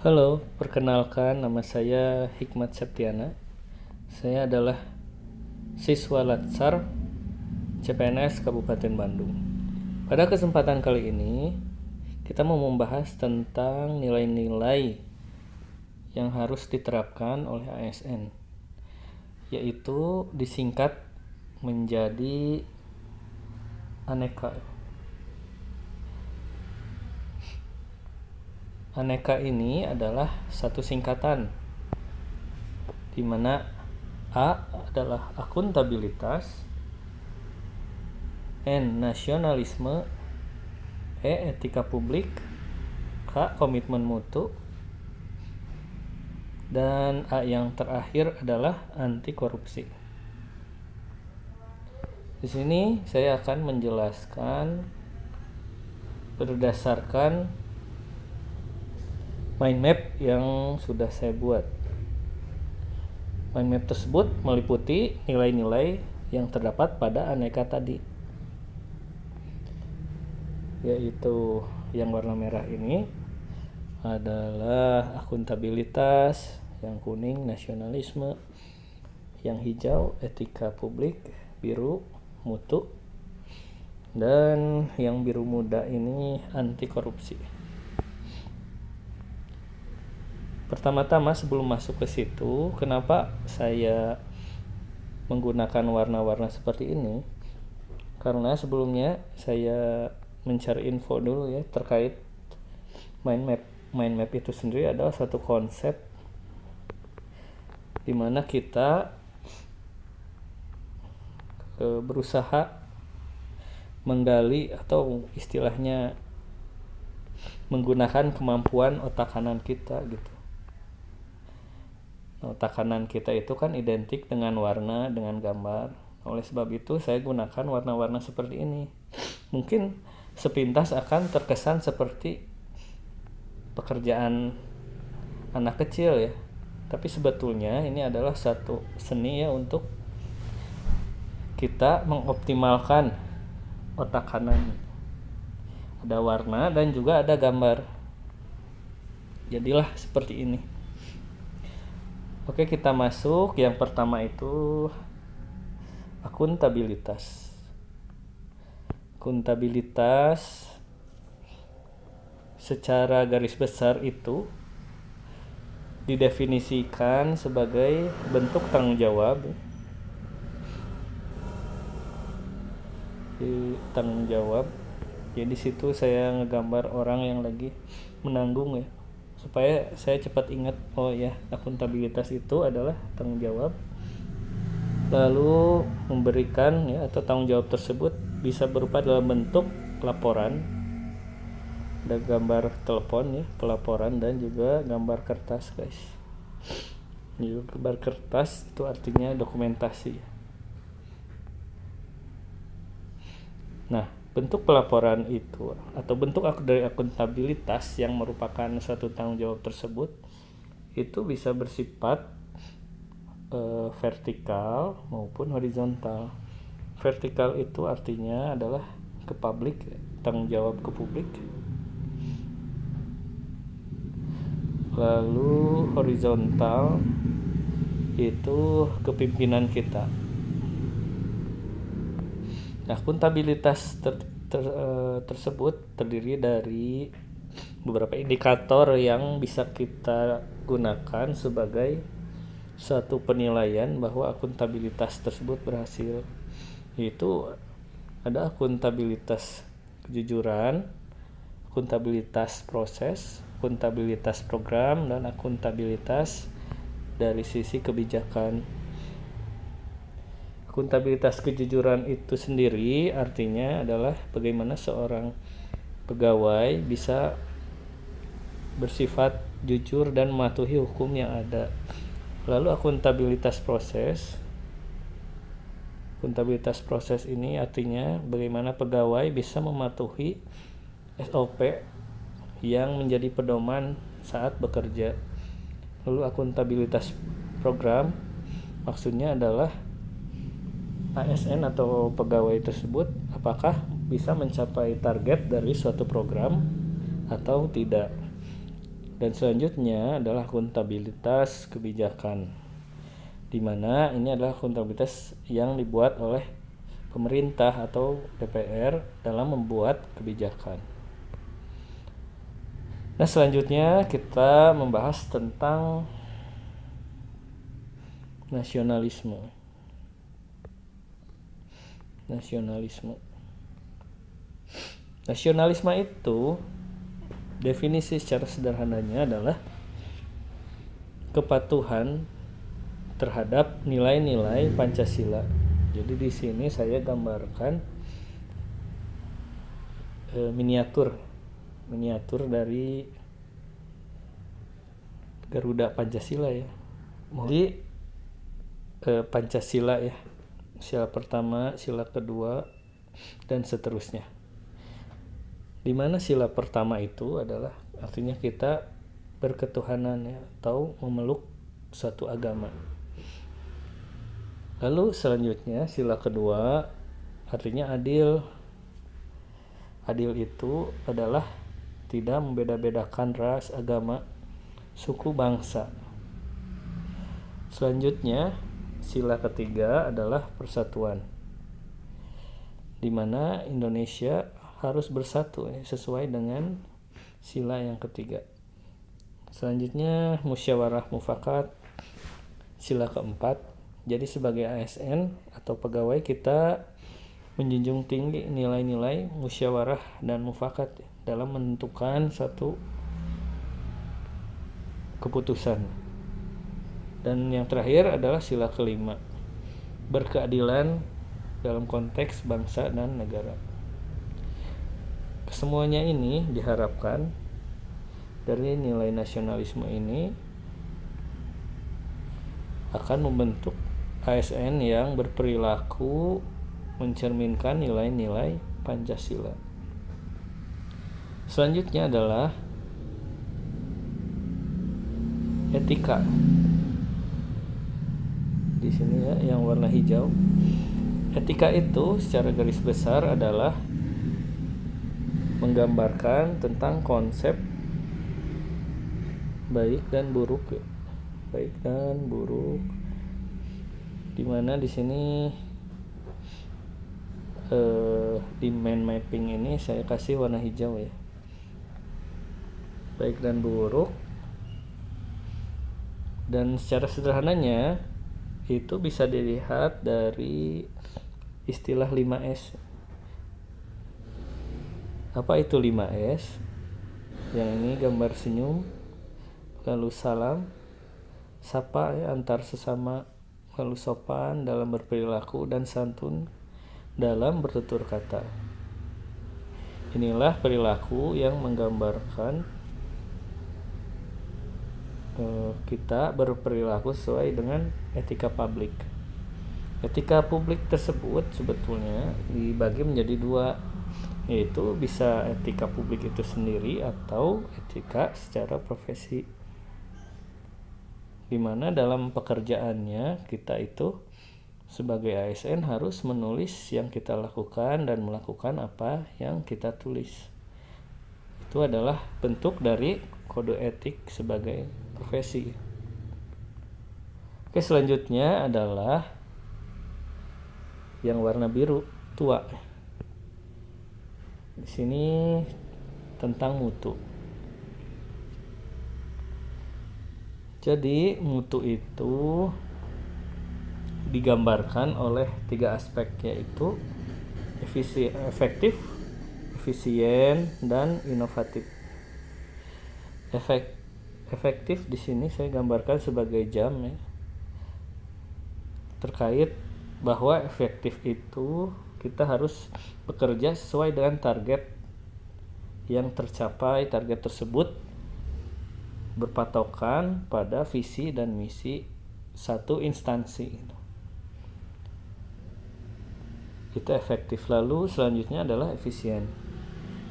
Halo, perkenalkan nama saya Hikmat Septiana. Saya adalah siswa Latsar CPNS Kabupaten Bandung. Pada kesempatan kali ini, kita mau membahas tentang nilai-nilai yang harus diterapkan oleh ASN, yaitu disingkat menjadi aneka. Aneka ini adalah satu singkatan di mana A adalah akuntabilitas, N nasionalisme, E etika publik, K komitmen mutu, dan A yang terakhir adalah anti korupsi. Di sini saya akan menjelaskan berdasarkan mind map yang sudah saya buat. Mind map tersebut meliputi nilai-nilai yang terdapat pada aneka tadi, yaitu yang warna merah ini adalah akuntabilitas, yang kuning nasionalisme, yang hijau etika publik, biru mutu, dan yang biru muda ini anti korupsi. Pertama-tama sebelum masuk ke situ, kenapa saya menggunakan warna-warna seperti ini? Karena sebelumnya saya mencari info dulu ya terkait mind map. Mind map itu sendiri adalah satu konsep di mana kita berusaha menggali atau istilahnya menggunakan kemampuan otak kanan kita gitu. Otak kanan kita itu kan identik dengan warna, dengan gambar. Oleh sebab itu saya gunakan warna-warna seperti ini. Mungkin sepintas akan terkesan seperti pekerjaan anak kecil ya. Tapi sebetulnya ini adalah satu seni ya untuk kita mengoptimalkan otak kanan. Ada warna dan juga ada gambar. Jadilah seperti ini. Oke, kita masuk. Yang pertama itu akuntabilitas. Akuntabilitas secara garis besar itu didefinisikan sebagai bentuk tanggung jawab. Tanggung jawab. Jadi di situ saya ngegambar orang yang lagi menanggung ya, supaya saya cepat ingat, oh ya, akuntabilitas itu adalah tanggung jawab. Lalu memberikan ya atau tanggung jawab tersebut bisa berupa dalam bentuk laporan. Ada gambar telepon ya, pelaporan, dan juga gambar kertas guys. Gambar kertas itu artinya dokumentasi. Nah, bentuk pelaporan itu atau bentuk dari akuntabilitas yang merupakan suatu tanggung jawab tersebut itu bisa bersifat vertikal maupun horizontal. Vertikal itu artinya adalah ke publik, tanggung jawab ke publik. Lalu horizontal itu ke pimpinan kita. Nah, akuntabilitas tersebut terdiri dari beberapa indikator yang bisa kita gunakan sebagai suatu penilaian bahwa akuntabilitas tersebut berhasil. Yaitu ada akuntabilitas kejujuran, akuntabilitas proses, akuntabilitas program, dan akuntabilitas dari sisi kebijakan. Akuntabilitas kejujuran itu sendiri artinya adalah bagaimana seorang pegawai bisa bersifat jujur dan mematuhi hukum yang ada. Lalu akuntabilitas proses. Akuntabilitas proses ini artinya bagaimana pegawai bisa mematuhi SOP yang menjadi pedoman saat bekerja. Lalu akuntabilitas program maksudnya adalah ASN atau pegawai tersebut apakah bisa mencapai target dari suatu program atau tidak. Dan selanjutnya adalah akuntabilitas kebijakan, di mana ini adalah akuntabilitas yang dibuat oleh pemerintah atau DPR dalam membuat kebijakan. Nah, selanjutnya kita membahas tentang nasionalisme. Nasionalisme itu definisi secara sederhananya adalah kepatuhan terhadap nilai-nilai Pancasila. Jadi di sini saya gambarkan miniatur dari Garuda Pancasila ya. Jadi Pancasila ya, sila pertama, sila kedua, dan seterusnya. Dimana sila pertama itu adalah artinya kita berketuhanan ya, atau memeluk suatu agama. Lalu selanjutnya sila kedua artinya adil. Adil itu adalah tidak membeda-bedakan ras, agama, suku, bangsa. Selanjutnya sila ketiga adalah persatuan, di mana Indonesia harus bersatu ya, sesuai dengan sila yang ketiga. Selanjutnya musyawarah mufakat, sila keempat. Jadi sebagai ASN atau pegawai kita menjunjung tinggi nilai-nilai musyawarah dan mufakat dalam menentukan satu keputusan. Dan yang terakhir adalah sila kelima, berkeadilan dalam konteks bangsa dan negara. Kesemuanya ini diharapkan dari nilai nasionalisme ini akan membentuk ASN yang berperilaku mencerminkan nilai-nilai Pancasila. Selanjutnya adalah etika. Di sini ya yang warna hijau. Etika itu secara garis besar adalah menggambarkan tentang konsep baik dan buruk, dimana di sini di mind mapping ini saya kasih warna hijau ya, baik dan buruk. Dan secara sederhananya itu bisa dilihat dari istilah 5S. Apa itu 5S? Yang ini gambar senyum, lalu salam, sapa ya, antar sesama, lalu sopan dalam berperilaku, dan santun dalam bertutur kata. Inilah perilaku yang menggambarkan kita berperilaku sesuai dengan etika publik. Etika publik tersebut sebetulnya dibagi menjadi dua, yaitu bisa etika publik itu sendiri atau etika secara profesi, dimana dalam pekerjaannya kita itu sebagai ASN harus menulis yang kita lakukan dan melakukan apa yang kita tulis. Itu adalah bentuk dari kode etik sebagai profesi. Oke, selanjutnya adalah yang warna biru, tua. Di sini tentang mutu. Jadi mutu itu digambarkan oleh 3 aspek, yaitu efektif, efisien, dan inovatif. Efektif di sini saya gambarkan sebagai jam ya. Terkait bahwa efektif itu kita harus bekerja sesuai dengan target yang tercapai. Target tersebut berpatokan pada visi dan misi satu instansi. Itu efektif. Lalu selanjutnya adalah efisien.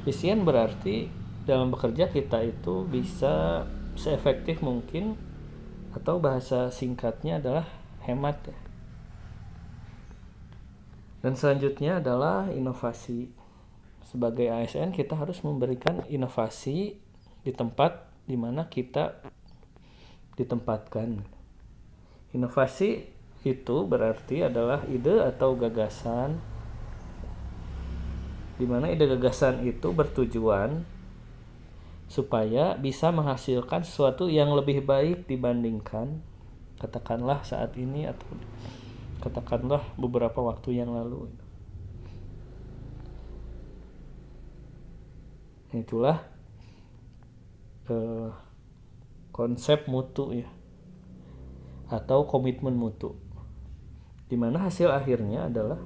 Efisien berarti dalam bekerja kita itu bisa seefektif mungkin, atau bahasa singkatnya adalah hemat ya. Dan selanjutnya adalah inovasi. Sebagai ASN kita harus memberikan inovasi di tempat di mana kita ditempatkan. Inovasi itu berarti adalah ide atau gagasan, di mana ide gagasan itu bertujuan supaya bisa menghasilkan sesuatu yang lebih baik dibandingkan katakanlah saat ini atau katakanlah beberapa waktu yang lalu. Itulah konsep mutu ya, atau komitmen mutu, di mana hasil akhirnya adalah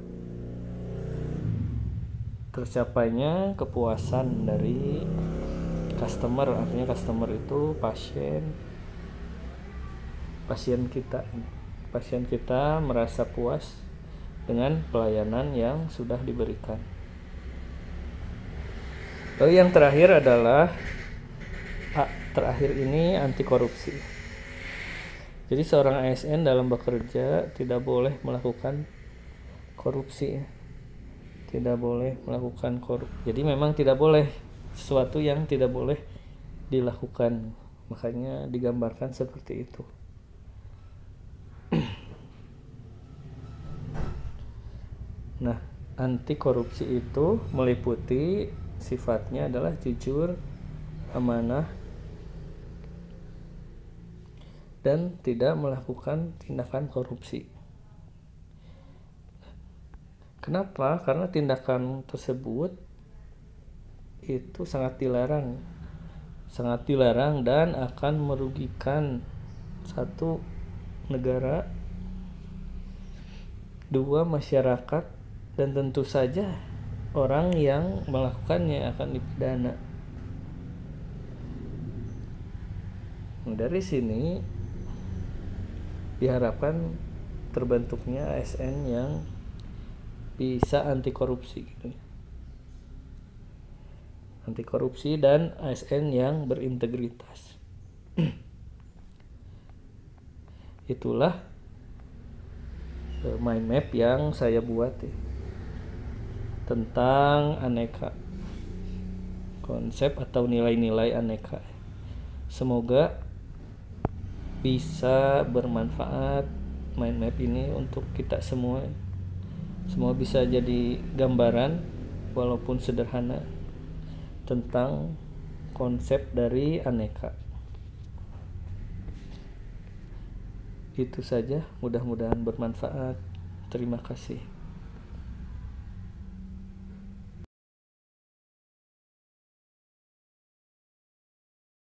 tercapainya kepuasan dari customer. Artinya customer itu pasien kita merasa puas dengan pelayanan yang sudah diberikan. Lalu yang terakhir adalah ini anti korupsi. Jadi seorang ASN dalam bekerja tidak boleh melakukan korupsi, tidak boleh melakukan korupsi. Jadi memang tidak boleh, sesuatu yang tidak boleh dilakukan, makanya digambarkan seperti itu. Nah, anti korupsi itu meliputi sifatnya adalah jujur, amanah, dan tidak melakukan tindakan korupsi. Kenapa? Karena tindakan tersebut itu sangat dilarang dan akan merugikan satu, negara, dua, masyarakat, dan tentu saja orang yang melakukannya akan dipidana. Dari sini diharapkan terbentuknya ASN yang bisa anti korupsi gitu. Anti korupsi dan ASN yang berintegritas. Itulah mind map yang saya buat ya, tentang aneka, konsep atau nilai-nilai aneka. Semoga bisa bermanfaat mind map ini untuk kita semua. Semua bisa jadi gambaran walaupun sederhana tentang konsep dari aneka. Itu saja, mudah-mudahan bermanfaat. Terima kasih.